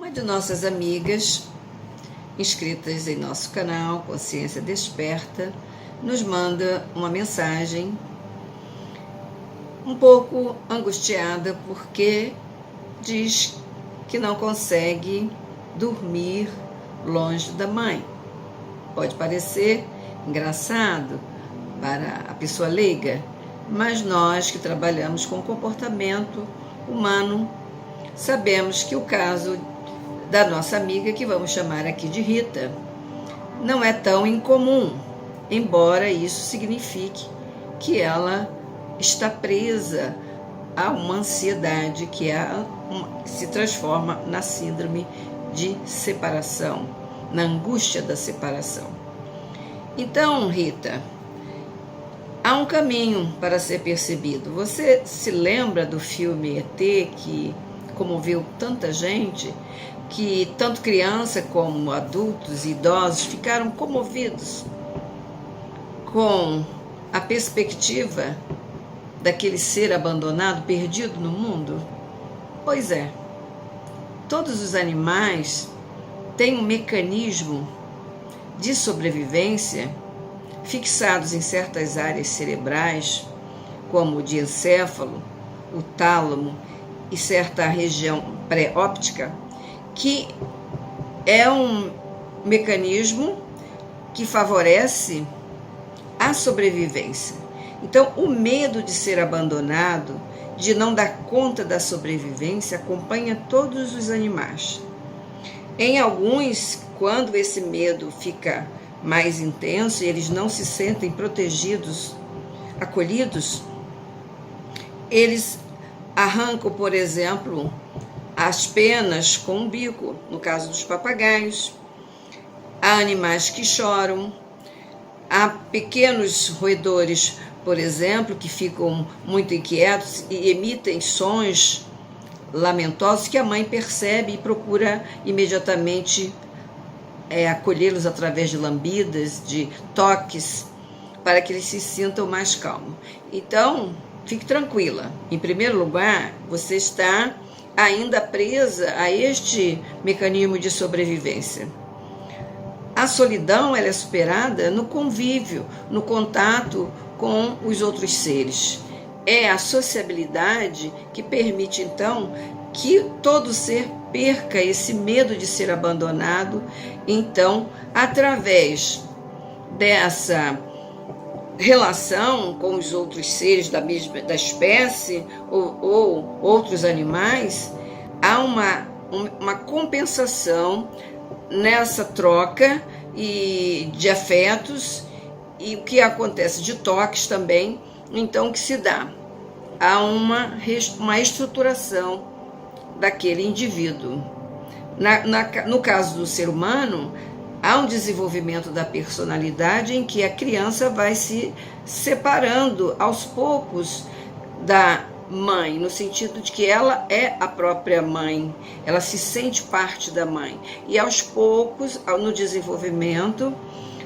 Uma de nossas amigas, inscritas em nosso canal Consciência Desperta, nos manda uma mensagem um pouco angustiada porque diz que não consegue dormir longe da mãe. Pode parecer engraçado para a pessoa leiga, mas nós que trabalhamos com comportamento humano sabemos que o caso da nossa amiga, que vamos chamar aqui de Rita, não é tão incomum, embora isso signifique que ela está presa a uma ansiedade que se transforma na síndrome de separação, na angústia da separação. Então, Rita, há um caminho para ser percebido. Você se lembra do filme ET, que comoveu tanta gente, que tanto criança como adultos e idosos ficaram comovidos com a perspectiva daquele ser abandonado, perdido no mundo? Pois é, todos os animais têm um mecanismo de sobrevivência fixados em certas áreas cerebrais, como o diencéfalo, o tálamo e certa região pré-óptica, que é um mecanismo que favorece a sobrevivência. Então, o medo de ser abandonado, de não dar conta da sobrevivência, acompanha todos os animais. Em alguns, quando esse medo fica mais intenso e eles não se sentem protegidos, acolhidos, eles arrancam, por exemplo, as penas com o bico, no caso dos papagaios. Há animais que choram, há pequenos roedores, por exemplo, que ficam muito inquietos e emitem sons lamentosos que a mãe percebe e procura imediatamente acolhê-los através de lambidas, de toques, para que eles se sintam mais calmos. Então, fique tranquila. Em primeiro lugar, você está ainda presa a este mecanismo de sobrevivência. A solidão ela é superada no convívio, no contato com os outros seres. É a sociabilidade que permite, então, que todo ser perca esse medo de ser abandonado. Então, através dessa relação com os outros seres da espécie ou outros animais, há uma compensação nessa troca e de afetos, e o que acontece de toques também, então que se dá a uma estruturação daquele indivíduo. No caso do ser humano, há um desenvolvimento da personalidade em que a criança vai se separando aos poucos da mãe, no sentido de que ela é a própria mãe, ela se sente parte da mãe. E aos poucos, no desenvolvimento,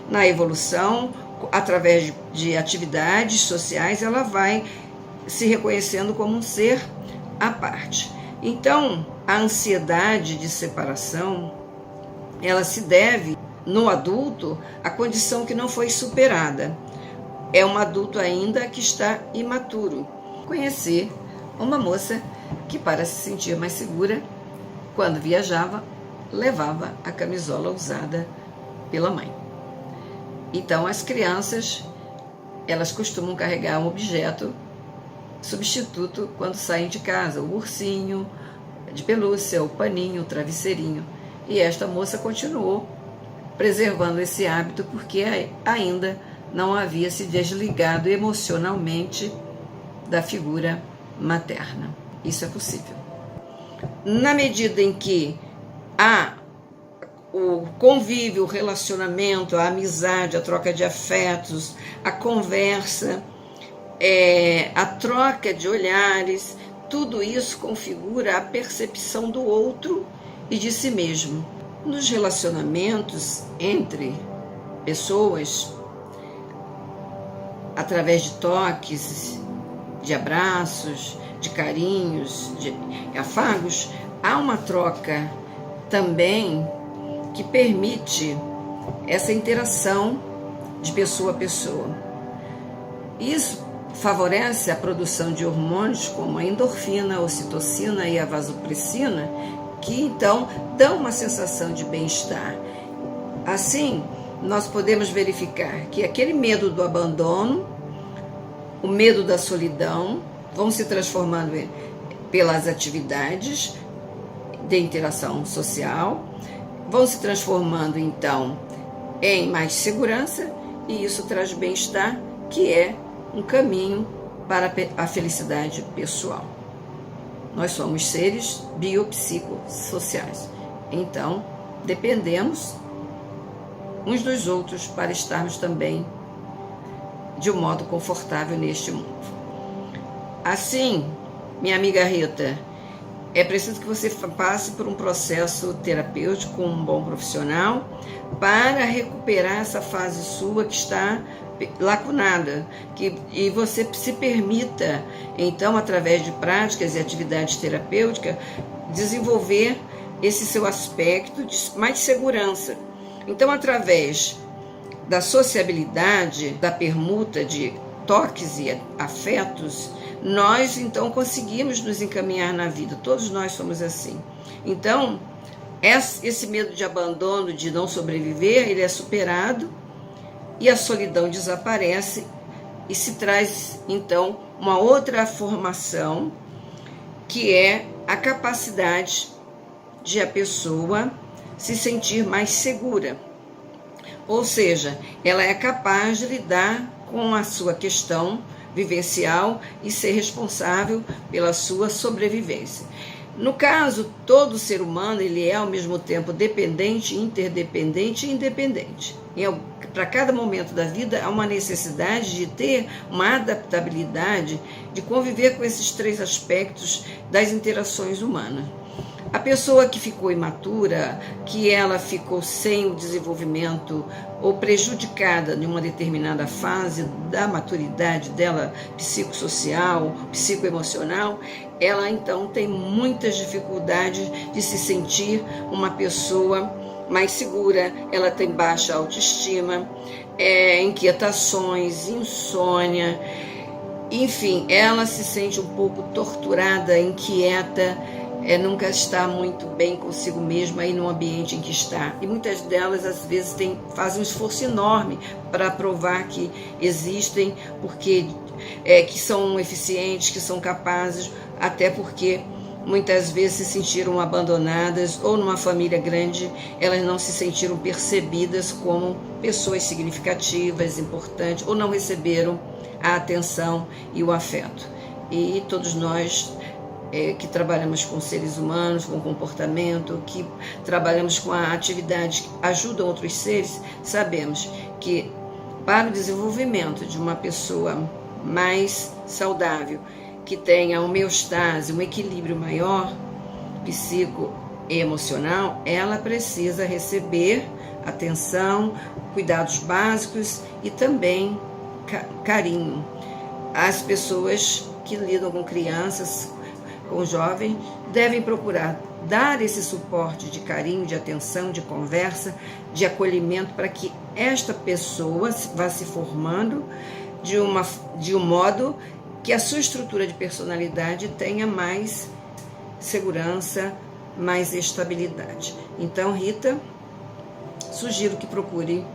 na evolução, através de atividades sociais, ela vai se reconhecendo como um ser à parte. Então, a ansiedade de separação, ela se deve, no adulto, à condição que não foi superada. É um adulto ainda que está imaturo. Conhecer uma moça que, para se sentir mais segura, quando viajava, levava a camisola usada pela mãe. Então, as crianças, elas costumam carregar um objeto substituto quando saem de casa, o ursinho de pelúcia, o paninho, o travesseirinho. E esta moça continuou preservando esse hábito porque ainda não havia se desligado emocionalmente da figura materna. Isso é possível. Na medida em que há o convívio, o relacionamento, a amizade, a troca de afetos, a conversa, a troca de olhares, tudo isso configura a percepção do outro e de si mesmo. Nos relacionamentos entre pessoas, através de toques, de abraços, de carinhos, de afagos, há uma troca também que permite essa interação de pessoa a pessoa. Isso favorece a produção de hormônios como a endorfina, a ocitocina e a vasopressina, que então dão uma sensação de bem-estar. Assim, nós podemos verificar que aquele medo do abandono, o medo da solidão, vão se transformando pelas atividades de interação social, vão se transformando então em mais segurança, e isso traz bem-estar, que é um caminho para a felicidade pessoal. Nós somos seres biopsicossociais, então dependemos uns dos outros para estarmos também de um modo confortável neste mundo. Assim, minha amiga Rita, é preciso que você passe por um processo terapêutico com um bom profissional para recuperar essa fase sua que está lacunada, e você se permita, então, através de práticas e atividades terapêuticas, desenvolver esse seu aspecto de mais segurança. Então, através da sociabilidade, da permuta de toques e afetos, nós então conseguimos nos encaminhar na vida. Todos nós somos assim. Então, esse medo de abandono, de não sobreviver, ele é superado e a solidão desaparece, e se traz então uma outra formação, que é a capacidade de a pessoa se sentir mais segura. Ou seja, ela é capaz de lidar com a sua questão vivencial e ser responsável pela sua sobrevivência. No caso, todo ser humano ele é ao mesmo tempo dependente, interdependente e independente. Para cada momento da vida há uma necessidade de ter uma adaptabilidade, de conviver com esses três aspectos das interações humanas. A pessoa que ficou imatura, que ela ficou sem o desenvolvimento ou prejudicada em uma determinada fase da maturidade dela, psicossocial, psicoemocional, ela então tem muitas dificuldades de se sentir uma pessoa mais segura, ela tem baixa autoestima, inquietações, insônia, enfim, ela se sente um pouco torturada, inquieta, nunca está muito bem consigo mesma aí no ambiente em que está. E muitas delas, às vezes, fazem um esforço enorme para provar que existem, porque que são eficientes, que são capazes, até porque muitas vezes se sentiram abandonadas, ou numa família grande, elas não se sentiram percebidas como pessoas significativas, importantes, ou não receberam a atenção e o afeto. E todos nós que trabalhamos com seres humanos, com comportamento, que trabalhamos com a atividade que ajudam outros seres, sabemos que para o desenvolvimento de uma pessoa mais saudável, que tenha homeostase, um equilíbrio maior, psicoemocional, ela precisa receber atenção, cuidados básicos e também carinho. As pessoas que lidam com crianças, com jovens, devem procurar dar esse suporte de carinho, de atenção, de conversa, de acolhimento, para que esta pessoa vá se formando de um modo que a sua estrutura de personalidade tenha mais segurança, mais estabilidade. Então, Rita, sugiro que procure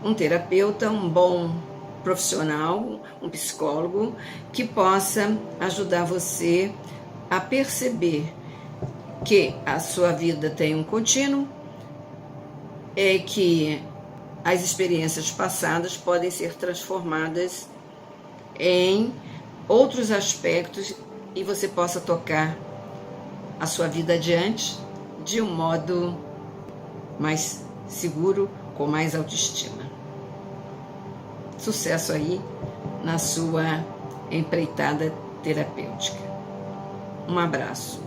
um terapeuta, um bom profissional, um psicólogo, que possa ajudar você a perceber que a sua vida tem um contínuo, que as experiências passadas podem ser transformadas em outros aspectos e você possa tocar a sua vida adiante de um modo mais seguro, com mais autoestima. Sucesso aí na sua empreitada terapêutica. Um abraço.